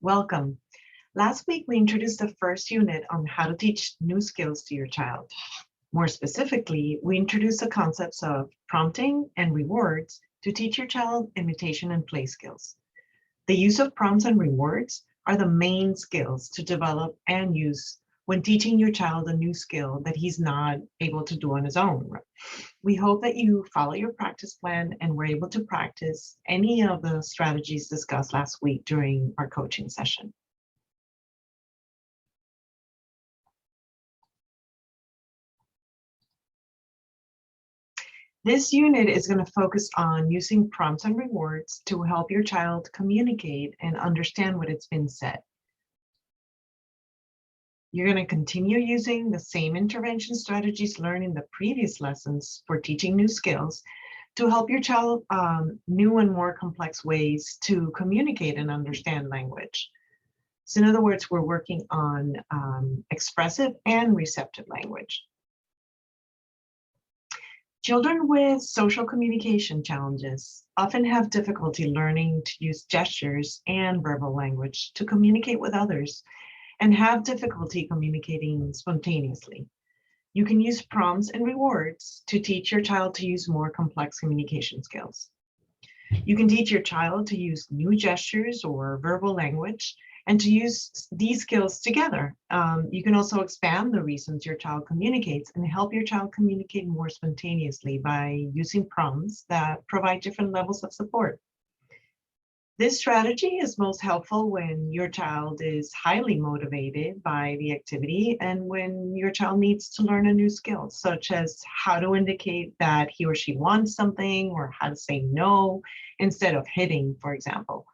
Welcome. Last week, we introduced the first unit on how to teach new skills to your child. More specifically, we introduced the concepts of prompting and rewards to teach your child imitation and play skills. The use of prompts and rewards are the main skills to develop and use when teaching your child a new skill that he's not able to do on his own. We hope that you follow your practice plan and were able to practice any of the strategies discussed last week during our coaching session. This unit is going to focus on using prompts and rewards to help your child communicate and understand what it's been said. You're going to continue using the same intervention strategies learned in the previous lessons for teaching new skills to help your child new and more complex ways to communicate and understand language. So in other words, we're working on expressive and receptive language. Children with social communication challenges often have difficulty learning to use gestures and verbal language to communicate with others and have difficulty communicating spontaneously. You can use prompts and rewards to teach your child to use more complex communication skills. You can teach your child to use new gestures or verbal language and to use these skills together. You can also expand the reasons your child communicates and help your child communicate more spontaneously by using prompts that provide different levels of support. This strategy is most helpful when your child is highly motivated by the activity and when your child needs to learn a new skill, such as how to indicate that he or she wants something or how to say no instead of hitting, for example.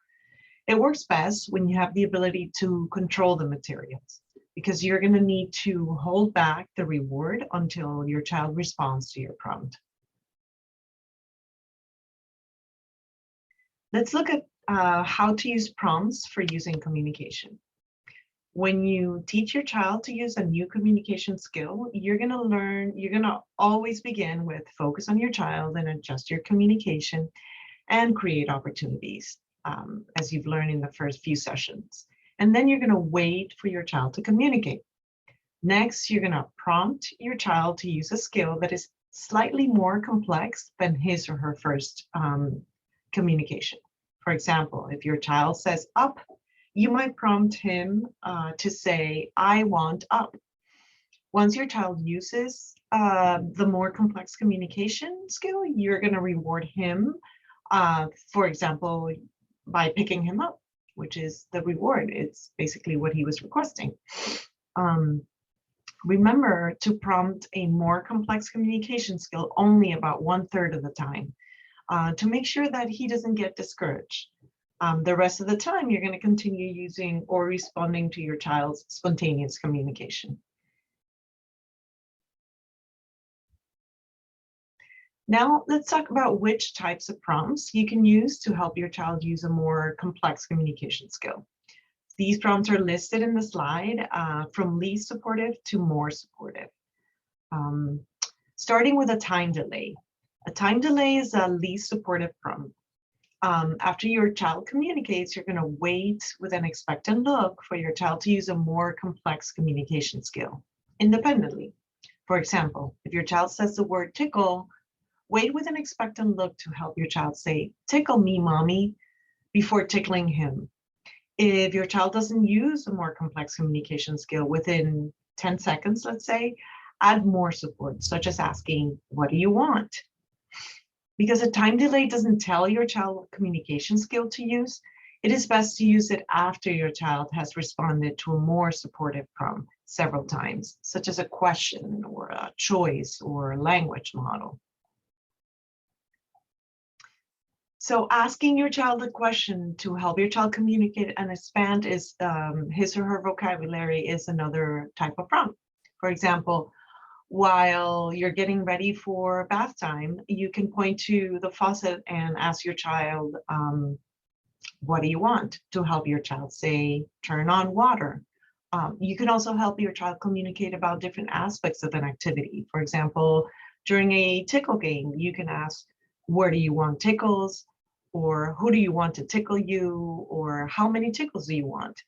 It works best when you have the ability to control the materials because you're going to need to hold back the reward until your child responds to your prompt. Let's look at how to use prompts for using communication. When you teach your child to use a new communication skill, you're going to always begin with focus on your child and adjust your communication and create opportunities, as you've learned in the first few sessions. And then you're going to wait for your child to communicate. Next, you're going to prompt your child to use a skill that is slightly more complex than his or her first communication. For example, if your child says up, you might prompt him to say, I want up. Once your child uses the more complex communication skill, you're going to reward him, for example, by picking him up, which is the reward. It's basically what he was requesting. Remember to prompt a more complex communication skill only about 1/3 of the time. To make sure that he doesn't get discouraged. The rest of the time, you're going to continue using or responding to your child's spontaneous communication. Now, let's talk about which types of prompts you can use to help your child use a more complex communication skill. These prompts are listed in the slide from least supportive to more supportive. Starting with a time delay. A time delay is a least supportive prompt. After your child communicates, you're going to wait with an expectant look for your child to use a more complex communication skill independently. For example, if your child says the word tickle, wait with an expectant look to help your child say, tickle me, mommy, before tickling him. If your child doesn't use a more complex communication skill within 10 seconds, let's say, add more support, such as asking, what do you want? Because a time delay doesn't tell your child what communication skill to use, it is best to use it after your child has responded to a more supportive prompt several times, such as a question or a choice or a language model. So asking your child a question to help your child communicate and expand his or her vocabulary is another type of prompt. For example, while you're getting ready for bath time, you can point to the faucet and ask your child, what do you want? To help your child say, turn on water. You can also help your child communicate about different aspects of an activity. For example, during a tickle game, you can ask, where do you want tickles? or who do you want to tickle you, or how many tickles do you want?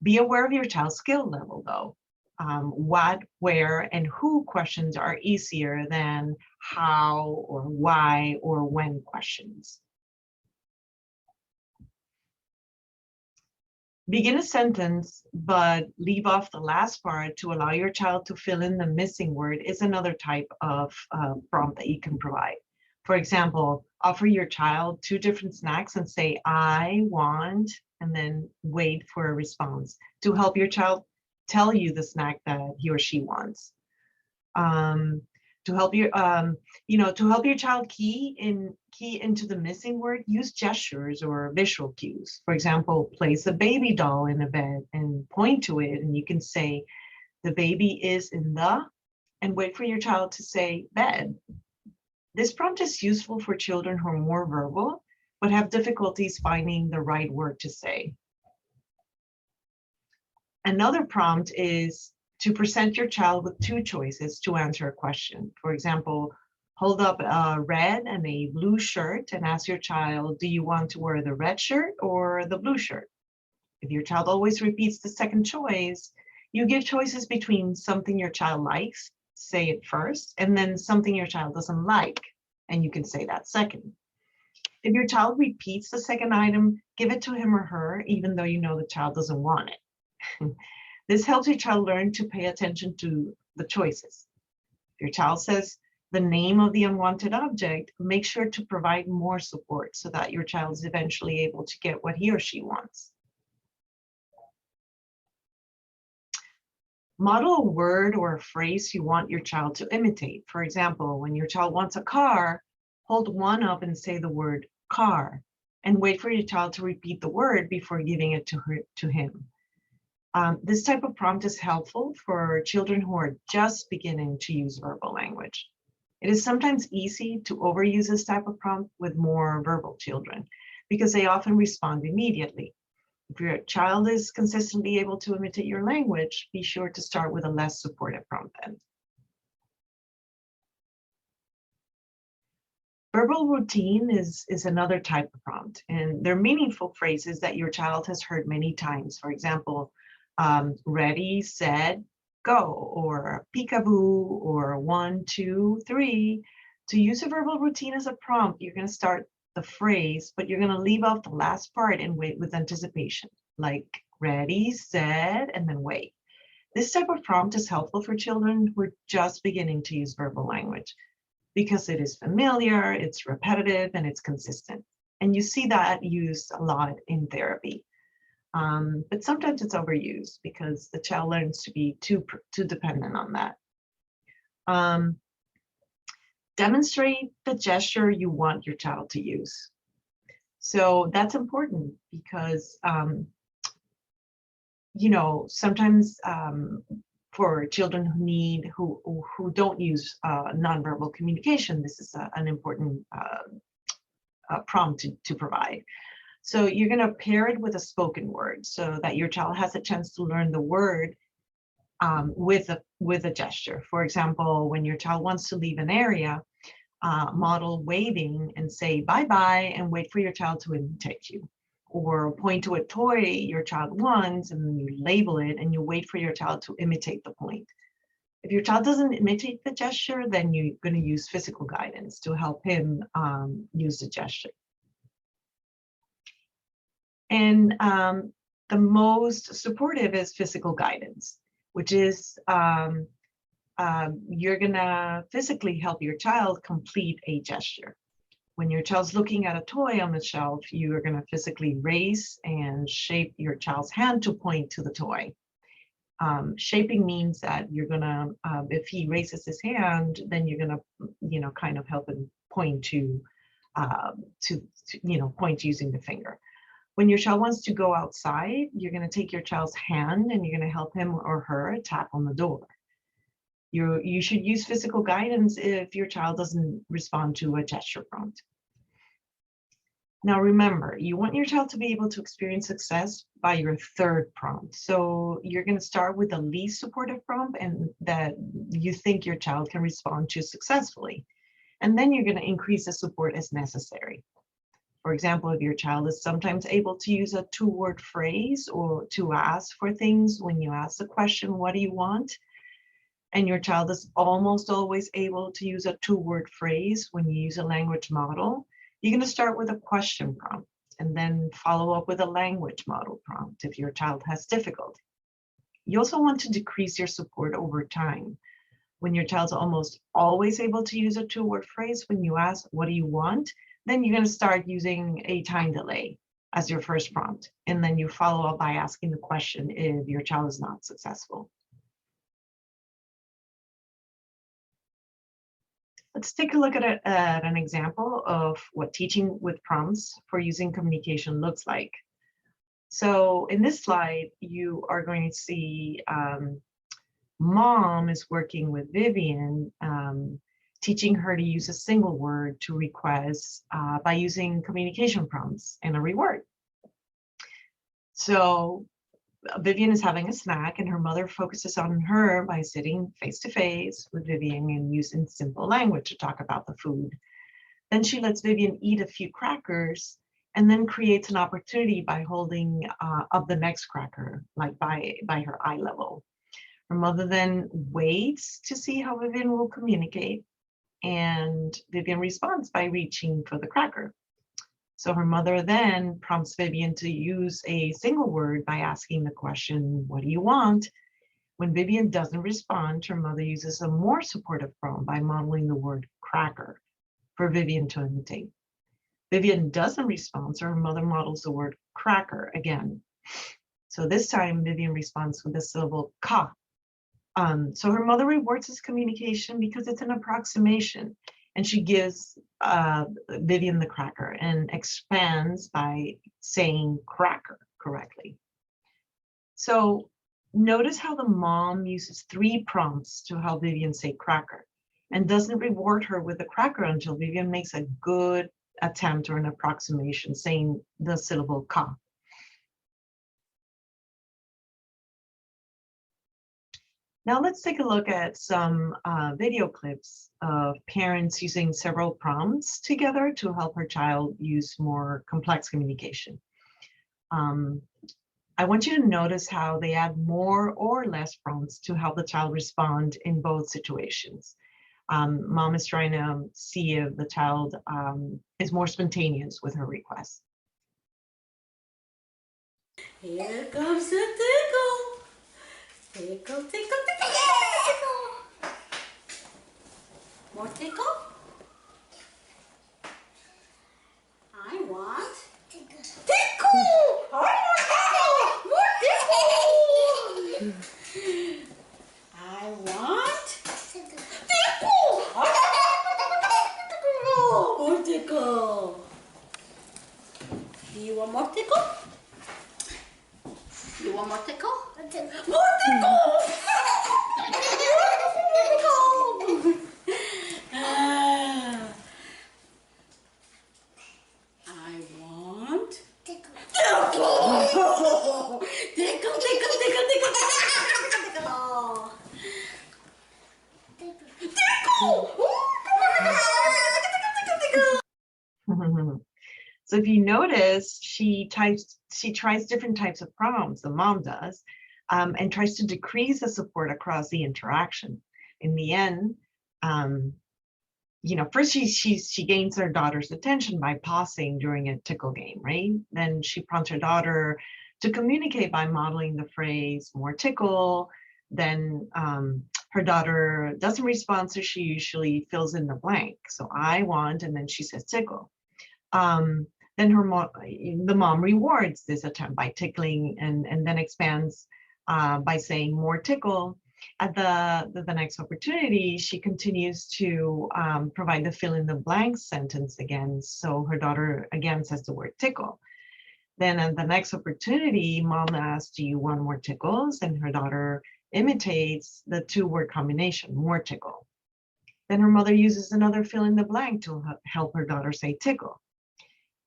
Be aware of your child's skill level though. What, where, and who questions are easier than how or why or when questions. Begin a sentence, but leave off the last part to allow your child to fill in the missing word is another type of prompt that you can provide. For example, offer your child 2 different snacks and say, I want, and then wait for a response to help your child tell you the snack that he or she wants. To help your to help your child key into the missing word, use gestures or visual cues. For example, place a baby doll in a bed and point to it, and you can say the baby is in the, and wait for your child to say bed. This prompt is useful for children who are more verbal but have difficulties finding the right word to say. Another prompt is to present your child with 2 choices to answer a question. For example, hold up a red and a blue shirt and ask your child, do you want to wear the red shirt or the blue shirt? If your child always repeats the second choice, you give choices between something your child likes, say it first, and then something your child doesn't like, and you can say that second. If your child repeats the second item, give it to him or her, even though you know the child doesn't want it. This helps your child learn to pay attention to the choices. If your child says the name of the unwanted object, make sure to provide more support so that your child is eventually able to get what he or she wants. Model a word or a phrase you want your child to imitate. For example, when your child wants a car, hold one up and say the word car, and wait for your child to repeat the word before giving it to him. This type of prompt is helpful for children who are just beginning to use verbal language. It is sometimes easy to overuse this type of prompt with more verbal children because they often respond immediately. If your child is consistently able to imitate your language, be sure to start with a less supportive prompt then. Verbal routine is another type of prompt, and they're meaningful phrases that your child has heard many times. For example, ready, set, go, or peekaboo, or 1, 2, 3. To use a verbal routine as a prompt, you're going to start the phrase, but you're going to leave off the last part and wait with anticipation, like ready, set, and then wait. This type of prompt is helpful for children who are just beginning to use verbal language because it is familiar, it's repetitive, and it's consistent. And you see that used a lot in therapy. But sometimes it's overused because the child learns to be too dependent on that. Demonstrate the gesture you want your child to use. So that's important because, sometimes for children who don't use nonverbal communication, this is an important prompt to provide. So you're going to pair it with a spoken word so that your child has a chance to learn the word with a gesture. For example, when your child wants to leave an area, model waving and say bye-bye and wait for your child to imitate you. Or point to a toy your child wants and you label it and you wait for your child to imitate the point. If your child doesn't imitate the gesture, then you're going to use physical guidance to help him use the gesture. And the most supportive is physical guidance, which is you're going to physically help your child complete a gesture. When your child's looking at a toy on the shelf, you are going to physically raise and shape your child's hand to point to the toy. Shaping means that you're going to, if he raises his hand, then you're going to, kind of help him point to point using the finger. When your child wants to go outside, you're going to take your child's hand and you're going to help him or her tap on the door. You should use physical guidance if your child doesn't respond to a gesture prompt. Now remember, you want your child to be able to experience success by your third prompt. So you're going to start with the least supportive prompt and that you think your child can respond to successfully. And then you're going to increase the support as necessary. For example, if your child is sometimes able to use a two-word phrase or to ask for things when you ask the question, what do you want? And your child is almost always able to use a two-word phrase when you use a language model, you're going to start with a question prompt and then follow up with a language model prompt if your child has difficulty. You also want to decrease your support over time. When your child's almost always able to use a two-word phrase, when you ask, what do you want? Then you're going to start using a time delay as your first prompt. And then you follow up by asking the question if your child is not successful. Let's take a look at an example of what teaching with prompts for using communication looks like. So in this slide, you are going to see Mom is working with Vivian, teaching her to use a single word to request by using communication prompts and a reward. So Vivian is having a snack and her mother focuses on her by sitting face to face with Vivian and using simple language to talk about the food. Then she lets Vivian eat a few crackers and then creates an opportunity by holding up the next cracker, like by her eye level. Her mother then waits to see how Vivian will communicate, and Vivian responds by reaching for the cracker. So her mother then prompts Vivian to use a single word by asking the question, what do you want? When Vivian doesn't respond, her mother uses a more supportive prompt by modeling the word cracker for Vivian to imitate. Vivian doesn't respond, so her mother models the word cracker again. So this time Vivian responds with the syllable ka. So her mother rewards this communication because it's an approximation, and she gives Vivian the cracker and expands by saying cracker correctly. So notice how the mom uses 3 prompts to help Vivian say cracker and doesn't reward her with the cracker until Vivian makes a good attempt or an approximation saying the syllable ka. Now let's take a look at some video clips of parents using several prompts together to help her child use more complex communication. I want you to notice how they add more or less prompts to help the child respond in both situations. Mom is trying to see if the child is more spontaneous with her request. Here comes the tickle. Tickle, tickle, tickle, tickle. More tickle? I want tickle. Tickle! I want tickle! More tickle! I want tickle! More tickle! Do you want more tickle? You want more tickle? More tickle! More tickle! I want tickle. Tickle! Tickle, tickle, tickle, tickle, tickle, Tickle! So if you notice, she tries different types of prompts, the mom does, and tries to decrease the support across the interaction. In the end, first she gains her daughter's attention by pausing during a tickle game, right? Then she prompts her daughter to communicate by modeling the phrase more tickle. Then her daughter doesn't respond, so she usually fills in the blank. So I want, and then she says tickle. Then the mom rewards this attempt by tickling and then expands by saying more tickle. At the next opportunity, she continues to provide the fill in the blank sentence again. So her daughter again says the word tickle. Then at the next opportunity, mom asks, do you want more tickles? And her daughter imitates the 2-word combination, more tickle. Then her mother uses another fill in the blank to help her daughter say tickle.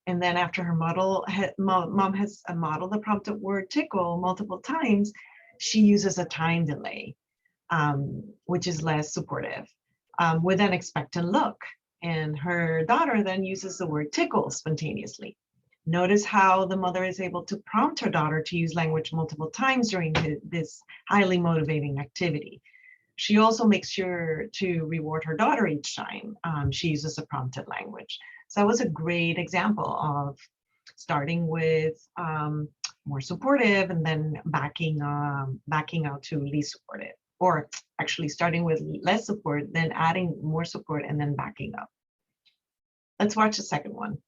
And then after her mom has modeled the prompted word tickle multiple times, she uses a time delay, which is less supportive, with an expectant look. and her daughter then uses the word tickle spontaneously. Notice how the mother is able to prompt her daughter to use language multiple times during this highly motivating activity. She also makes sure to reward her daughter each time she uses a prompted language. So that was a great example of starting with more supportive and then backing out to least supportive, or actually starting with less support, then adding more support and then backing up. Let's watch the second one.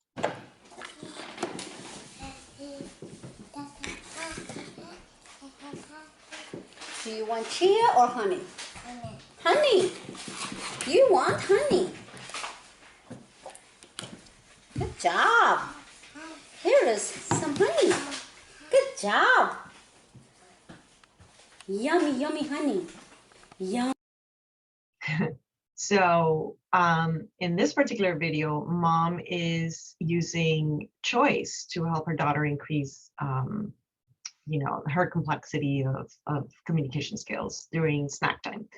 Do you want chia or honey? Honey. You want honey. Good job. Here is some honey. Good job. Yummy, yummy honey. Yum. So in this particular video, mom is using choice to help her daughter increase her complexity of communication skills during snack time.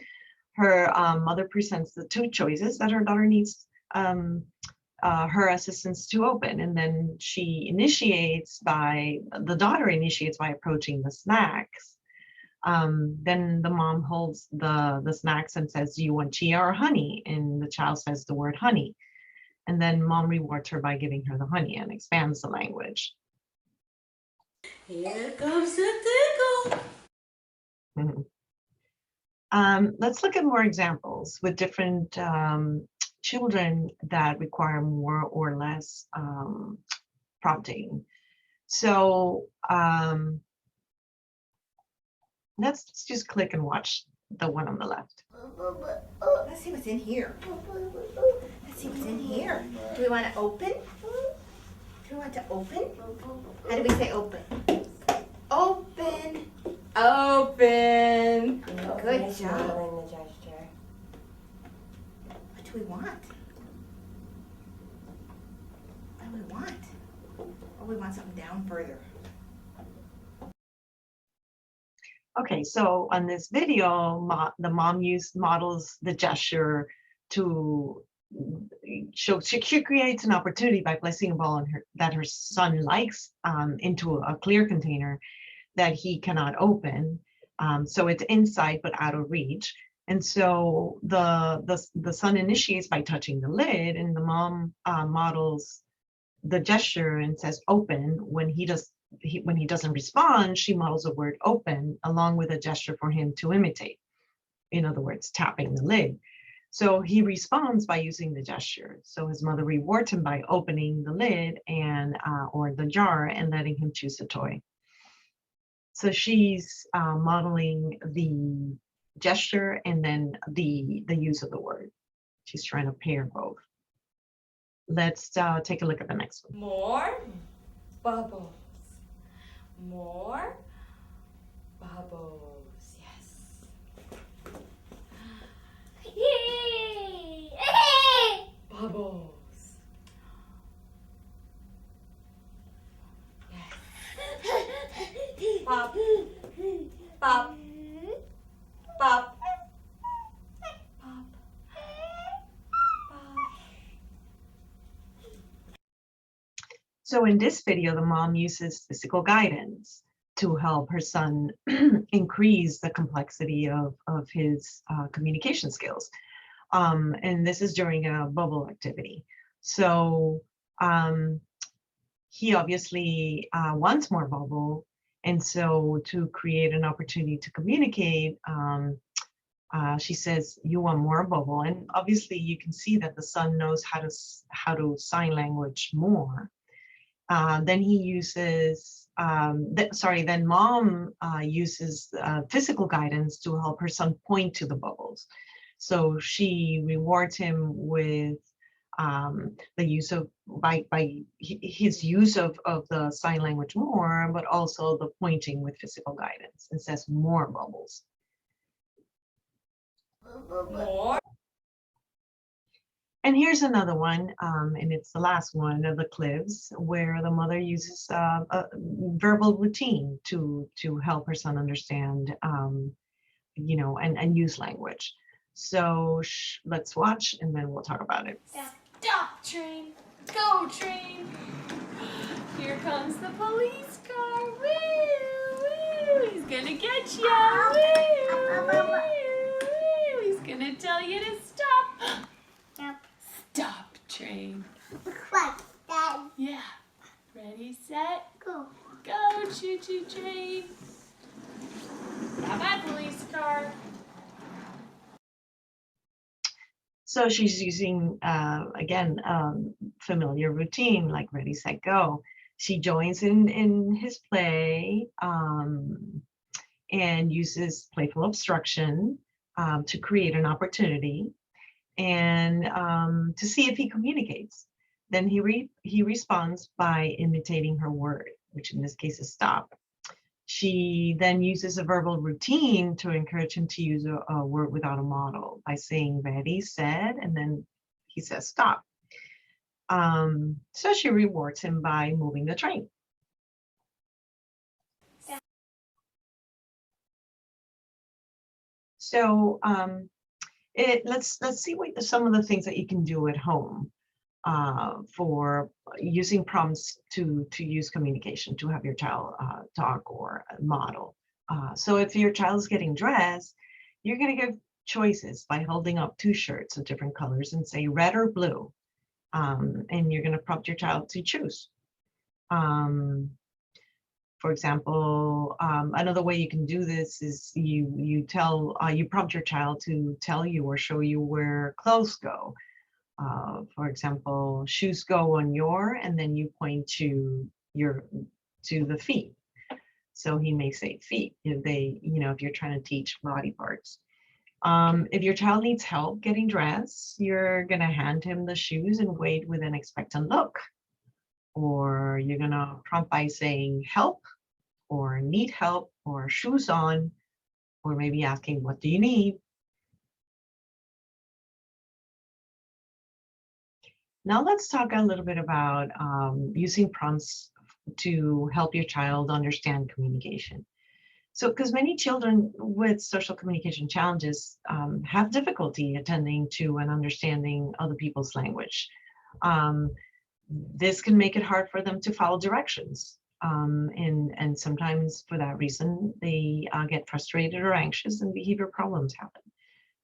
Her mother presents the two choices that her daughter needs her assistance to open, and then the daughter initiates by approaching the snacks. Then the mom holds the snacks and says, "Do you want chia or honey?" And the child says the word honey. And then mom rewards her by giving her the honey and expands the language. Here comes the tickle. Let's look at more examples with different children that require more or less prompting. So let's just click and watch the one on the left. Let's see what's in here. Let's see what's in here. Do we want to open? Do we want to open? How do we say open? Open. Open. Good job. What do we want? What do we want? Oh, we want something down further. Okay, so on this video, the mom models the gesture to show. She creates an opportunity by placing a ball that her son likes into a clear container that he cannot open. So it's inside but out of reach. And so the son initiates by touching the lid, and the mom models the gesture and says open. When he doesn't respond, she models the word open along with a gesture for him to imitate. In other words, tapping the lid. So he responds by using the gesture. So his mother rewards him by opening the lid or the jar and letting him choose the toy. So she's modeling the gesture and then the use of the word. She's trying to pair both. Let's take a look at the next one. More bubbles. More bubbles. Yes. Bubbles. Yes. Pop. Pop. Pop. Pop. So in this video, the mom uses physical guidance to help her son increase the complexity of his communication skills. And this is during a bubble activity. So he obviously wants more bubble. And so to create an opportunity to communicate, she says, "You want more bubble." And obviously you can see that the son knows how to sign language more. Then he uses, then mom uses physical guidance to help her son point to the bubbles. So she rewards him with the use of, by his use of the sign language more, but also the pointing with physical guidance, and says more bubbles. More. And here's another one, and it's the last one of the clips, where the mother uses a verbal routine to help her son understand, and use language. So let's watch, and then we'll talk about it. Stop, train. Go, train. Here comes the police car. Woo, woo. He's gonna get you. Woo, woo. He's gonna tell you to stop. Stop, train. Yeah. Ready, set, go, choo-choo train. Bye-bye, police car. So she's using, again, familiar routine like ready, set, go. She joins in his play and uses playful obstruction to create an opportunity and to see if he communicates. Then he responds by imitating her word, which in this case is stop. She then uses a verbal routine to encourage him to use a word without a model by saying ready, set, and then he says stop. So she rewards him by moving the train. So let's see what some of the things that you can do at home for using prompts to use communication, to have your child talk or model. So if your child is getting dressed, you're going to give choices by holding up 2 shirts of different colors and say red or blue. And you're going to prompt your child to choose. For example, another way you can do this is you prompt your child to tell you or show you where clothes go. For example, shoes go on your, and then you point to the feet. So he may say feet if you're trying to teach body parts. If your child needs help getting dressed, you're gonna hand him the shoes and wait with an expectant look. Or you're gonna prompt by saying help, or need help, or shoes on, or maybe asking, what do you need? Now let's talk a little bit about using prompts to help your child understand communication. So, because many children with social communication challenges have difficulty attending to and understanding other people's language. This can make it hard for them to follow directions. And sometimes for that reason, they get frustrated or anxious and behavior problems happen.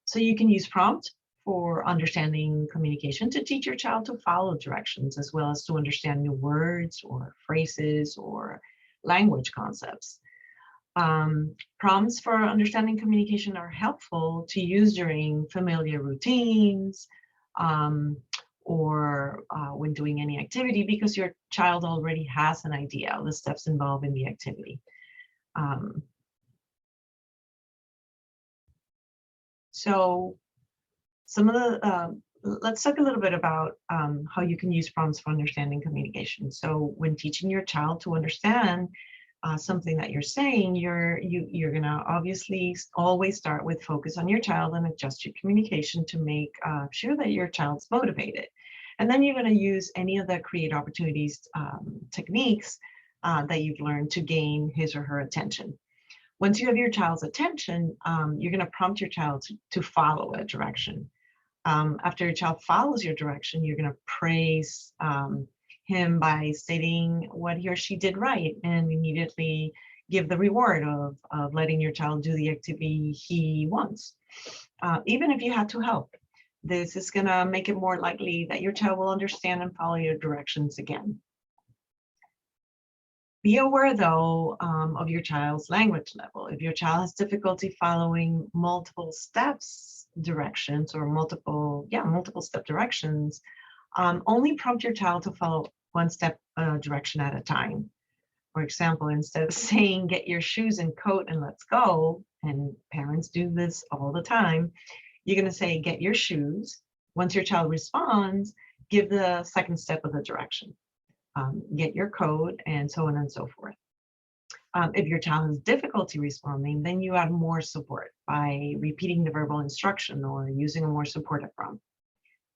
So you can use prompt for understanding communication to teach your child to follow directions, as well as to understand new words or phrases or language concepts. Prompts for understanding communication are helpful to use during familiar routines or when doing any activity, because your child already has an idea of the steps involved in the activity. So some of the, let's talk a little bit about how you can use prompts for understanding communication. So when teaching your child to understand something that you're saying, you're gonna obviously always start with focus on your child and adjust your communication to make sure that your child's motivated. And then you're gonna use any of the create opportunities techniques that you've learned to gain his or her attention. Once you have your child's attention, you're gonna prompt your child to follow a direction. After your child follows your direction, you're gonna praise him by stating what he or she did right and immediately give the reward of letting your child do the activity he wants. Even if you had to help, this is gonna make it more likely that your child will understand and follow your directions again. Be aware though of your child's language level. If your child has difficulty following multiple steps directions or multiple step directions, only prompt your child to follow one step direction at a time. For example, instead of saying, get your shoes and coat and let's go, and parents do this all the time, you're going to say, get your shoes. Once your child responds, give the second step of the direction. Get your coat, and so on and so forth. If your child has difficulty responding, then you add more support by repeating the verbal instruction or using a more supportive prompt.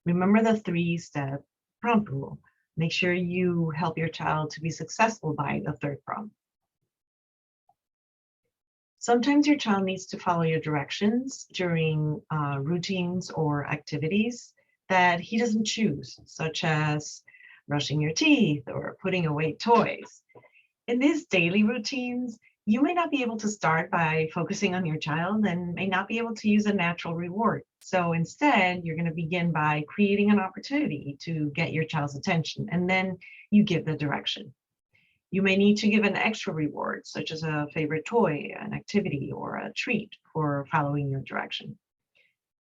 Remember the 3-step prompt rule. Make sure you help your child to be successful by the 3rd prompt. Sometimes your child needs to follow your directions during routines or activities. that he doesn't choose, such as brushing your teeth or putting away toys. In these daily routines, you may not be able to start by focusing on your child and may not be able to use a natural reward. So instead, you're going to begin by creating an opportunity to get your child's attention, and then you give the direction. You may need to give an extra reward, such as a favorite toy, an activity, or a treat for following your direction.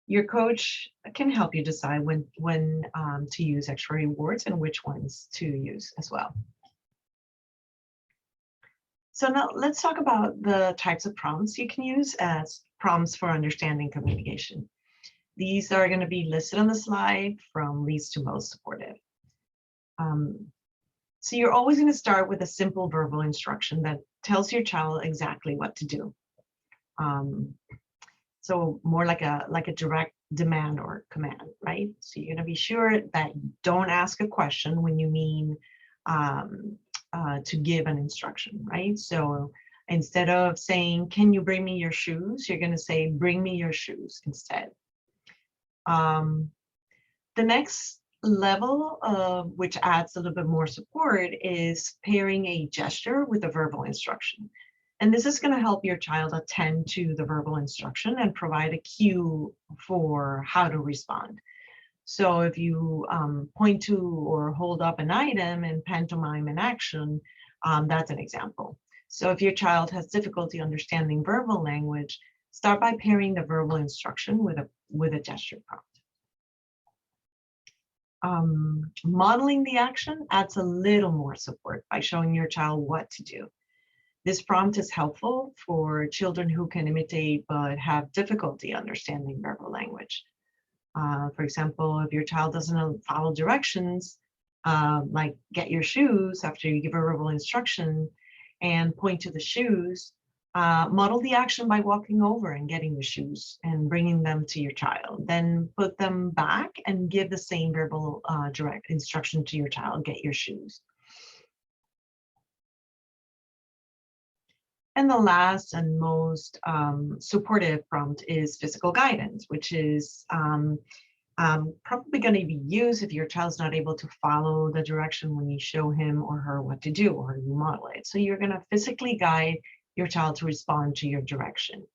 Your coach can help you decide when to use extra rewards and which ones to use as well. So now let's talk about the types of prompts you can use as prompts for understanding communication. These are going to be listed on the slide from least to most supportive. So you're always going to start with a simple verbal instruction that tells your child exactly what to do. So more like a direct demand or command, right? So you're going to be sure that you don't ask a question when you mean to give an instruction, right? So instead of saying, "Can you bring me your shoes?" you're going to say, "Bring me your shoes" instead. The next level, which adds a little bit more support, is pairing a gesture with a verbal instruction. And this is going to help your child attend to the verbal instruction and provide a cue for how to respond. So if you point to or hold up an item and pantomime an action, that's an example. So if your child has difficulty understanding verbal language, start by pairing the verbal instruction with a gesture prompt. Modeling the action adds a little more support by showing your child what to do. This prompt is helpful for children who can imitate but have difficulty understanding verbal language. For example, if your child doesn't follow directions, like get your shoes after you give a verbal instruction and point to the shoes, model the action by walking over and getting the shoes and bringing them to your child. Then put them back and give the same verbal direct instruction to your child, get your shoes. And the last and most supportive prompt is physical guidance, which is probably going to be used if your child's not able to follow the direction when you show him or her what to do or you model it. So you're going to physically guide your child to respond to your direction.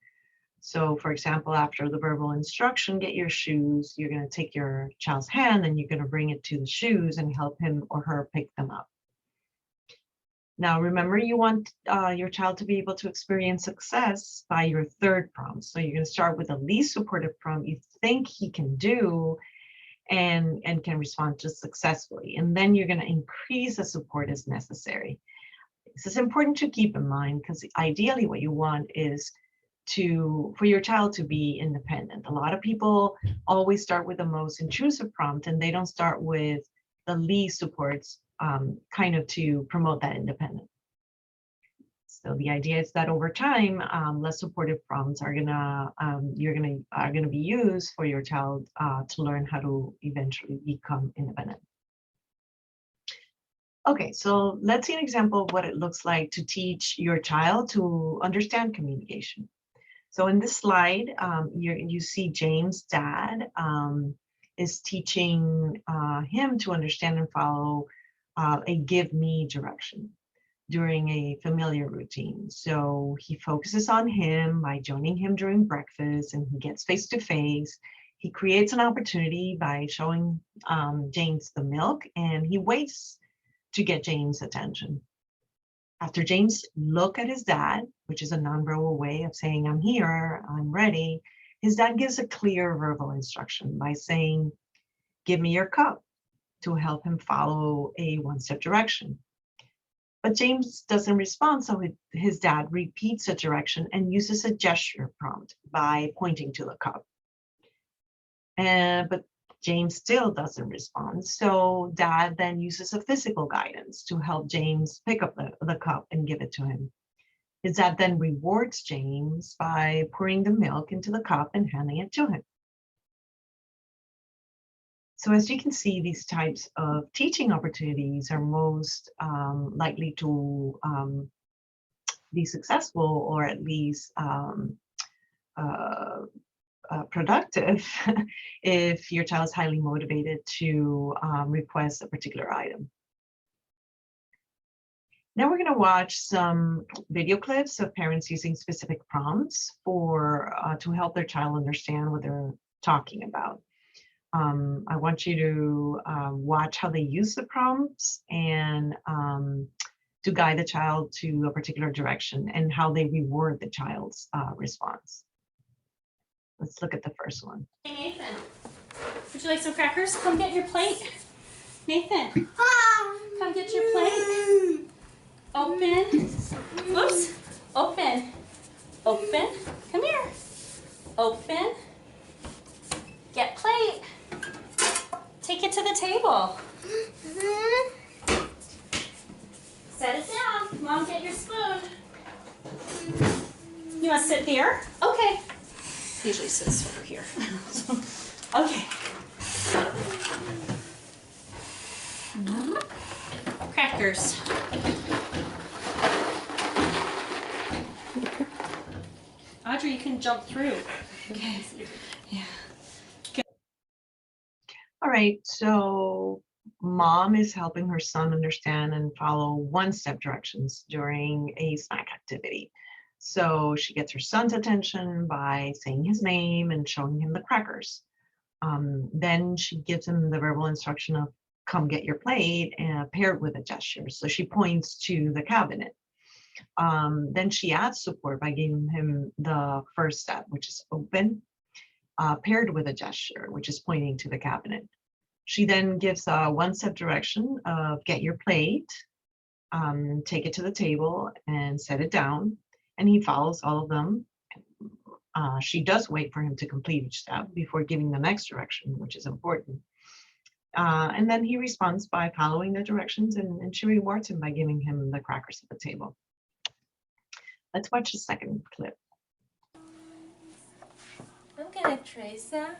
So for example, after the verbal instruction, get your shoes, you're going to take your child's hand and you're going to bring it to the shoes and help him or her pick them up. Now, remember, you want your child to be able to experience success by your third prompt. So you're going to start with the least supportive prompt you think he can do and can respond to successfully. And then you're going to increase the support as necessary. This is important to keep in mind because ideally what you want is for your child to be independent. A lot of people always start with the most intrusive prompt and they don't start with the least supports kind of to promote that independence. So the idea is that over time, less supportive prompts are gonna be used for your child to learn how to eventually become independent. Okay, so let's see an example of what it looks like to teach your child to understand communication. So in this slide, you see James' dad is teaching him to understand and follow a give me direction during a familiar routine. So he focuses on him by joining him during breakfast and he gets face to face. He creates an opportunity by showing James the milk and he waits to get James' attention. After James look at his dad, which is a nonverbal way of saying, "I'm here, I'm ready," his dad gives a clear verbal instruction by saying, "Give me your cup," to help him follow a one-step direction. But James doesn't respond, so his dad repeats the direction and uses a gesture prompt by pointing to the cup. But James still doesn't respond, so dad then uses a physical guidance to help James pick up the cup and give it to him. His dad then rewards James by pouring the milk into the cup and handing it to him. So as you can see, these types of teaching opportunities are most likely to be successful or at least productive if your child is highly motivated to request a particular item. Now we're going to watch some video clips of parents using specific prompts for to help their child understand what they're talking about. I want you to watch how they use the prompts and to guide the child to a particular direction and how they reward the child's response. Let's look at the first one. Hey, Nathan, would you like some crackers? Come get your plate. Nathan, come get your plate. Open. Oops. Open. Open. Come here. Open. Get plate. Take it to the table. Set it down. Mom, get your spoon. You want to sit there? Okay. Usually sits over here. Okay. Crackers. Audrey, you can jump through. Okay. Yeah. All right, so mom is helping her son understand and follow one-step directions during a snack activity. So she gets her son's attention by saying his name and showing him the crackers. Then she gives him the verbal instruction of come get your plate paired with a gesture. So she points to the cabinet. Then she adds support by giving him the first step, which is open, paired with a gesture, which is pointing to the cabinet. She then gives a one-step direction of get your plate, take it to the table and set it down. And he follows all of them. She does wait for him to complete each step before giving the next direction, which is important. And then he responds by following the directions and she rewards him by giving him the crackers at the table. Let's watch the second clip. I'm gonna trace that.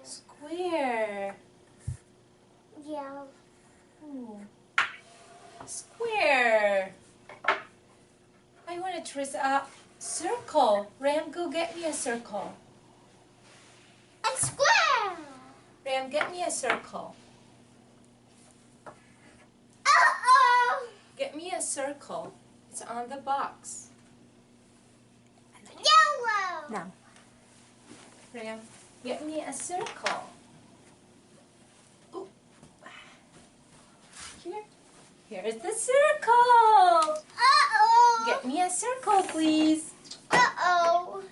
Square. Yeah. Ooh. Square. I want to trace a circle. Ram, go get me a circle. A square. Ram, get me a circle. Uh-oh. Get me a circle. It's on the box. Yellow. No. Ram, get me a circle. Ooh. Here. Here's the circle. Uh-oh. Get me a circle, please. Uh-oh.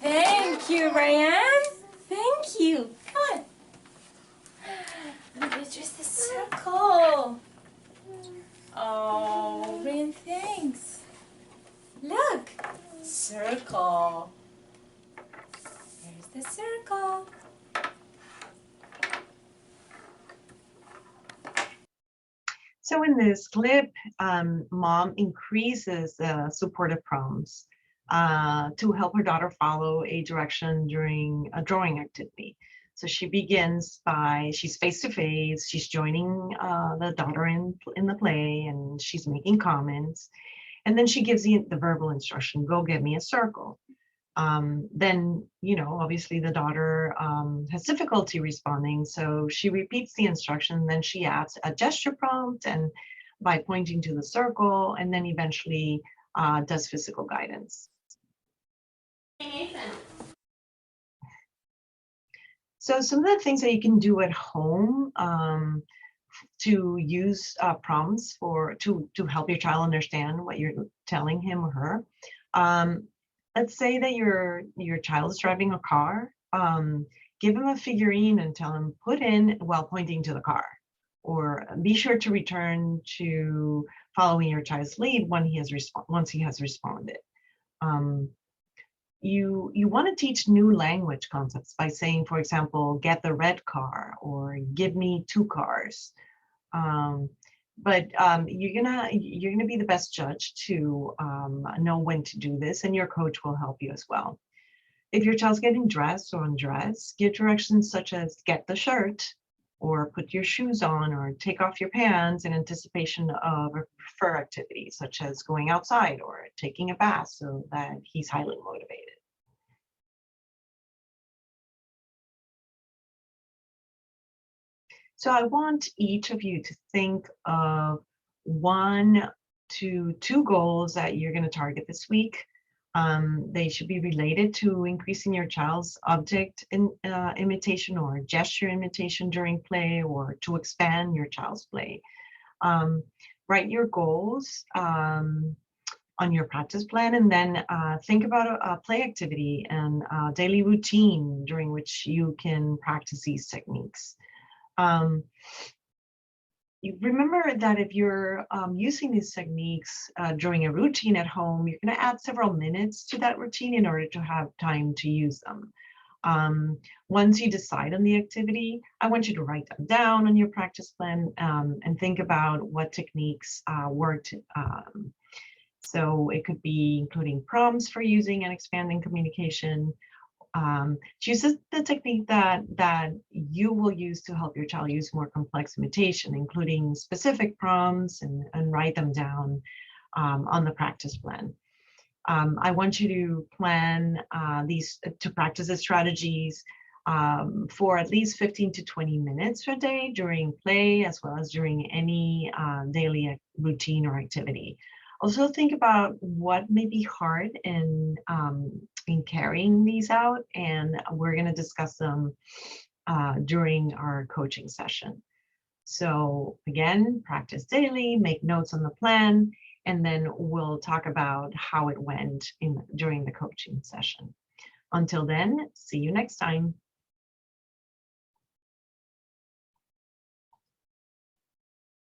Thank you, Ryan. Thank you. Come on. Look, it's just a circle. Oh, Ryan, thanks. Look, circle. There's the circle. So in this clip, mom increases the supportive prompts to help her daughter follow a direction during a drawing activity. So she begins by, she's face-to-face, she's joining the daughter in the play and she's making comments. And then she gives the verbal instruction, go get me a circle. Then, you know, obviously the daughter has difficulty responding. So she repeats the instruction, then she adds a gesture prompt and by pointing to the circle, and then eventually does physical guidance. Hey, Nathan. So some of the things that you can do at home to use prompts to help your child understand what you're telling him or her. Let's say that your child is driving a car. Give him a figurine and tell him put in while pointing to the car, or be sure to return to following your child's lead once he has responded. You want to teach new language concepts by saying, for example, get the red car or give me 2 cars. But you're gonna be the best judge to know when to do this, and your coach will help you as well. If your child's getting dressed or undressed, give directions such as get the shirt or put your shoes on, or take off your pants in anticipation of a preferred activity, such as going outside or taking a bath, so that he's highly motivated. So I want each of you to think of 1 to 2 goals that you're going to target this week. They should be related to increasing your child's object imitation or gesture imitation during play, or to expand your child's play. Write your goals on your practice plan, and then think about a play activity and a daily routine during which you can practice these techniques. You remember that if you're using these techniques during a routine at home, you're going to add several minutes to that routine in order to have time to use them. Once you decide on the activity, I want you to write them down on your practice plan and think about what techniques worked. So it could be including prompts for using and expanding communication. Choose the technique that you will use to help your child use more complex imitation, including specific prompts, and write them down on the practice plan. I want you to plan to practice the strategies for at least 15 to 20 minutes a day during play, as well as during any daily routine or activity. Also think about what may be hard in carrying these out, and we're going to discuss them during our coaching session. So again, practice daily, make notes on the plan, and then we'll talk about how it went during the coaching session. Until then, see you next time.